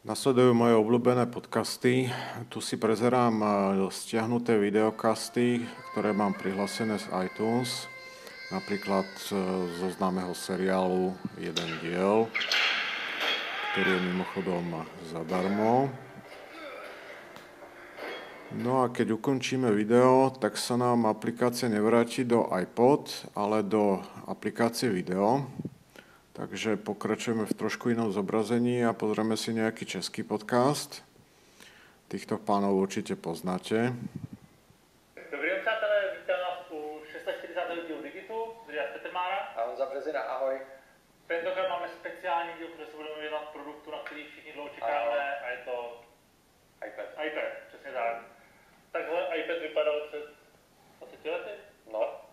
Nasledujú moje obľúbené podcasty. Tu si prezerám stiahnuté videokasty, ktoré mám prihlásené z iTunes. Napríklad zo známeho seriálu jeden diel, ktorý je mimochodom zadarmo. No a keď ukončíme video, tak sa nám aplikácia nevráti do iPod, ale do aplikácie video. Takže pokračujeme v trošku inom zobrazení a pozrieme si nejaký český podcast. Týchto pánov určite poznáte. Dobrý den, přátelé, vítám vás u 640. dílu Digitu, zdravím Petr Mára. A Honza Březina, ahoj. Tentokrát máme speciální díl, protože se budeme věnovat produktu, na který všichni dlouho čekáme, a je to iPad. iPad, přesně tak. Takhle iPad vypadal před 20 lety? No.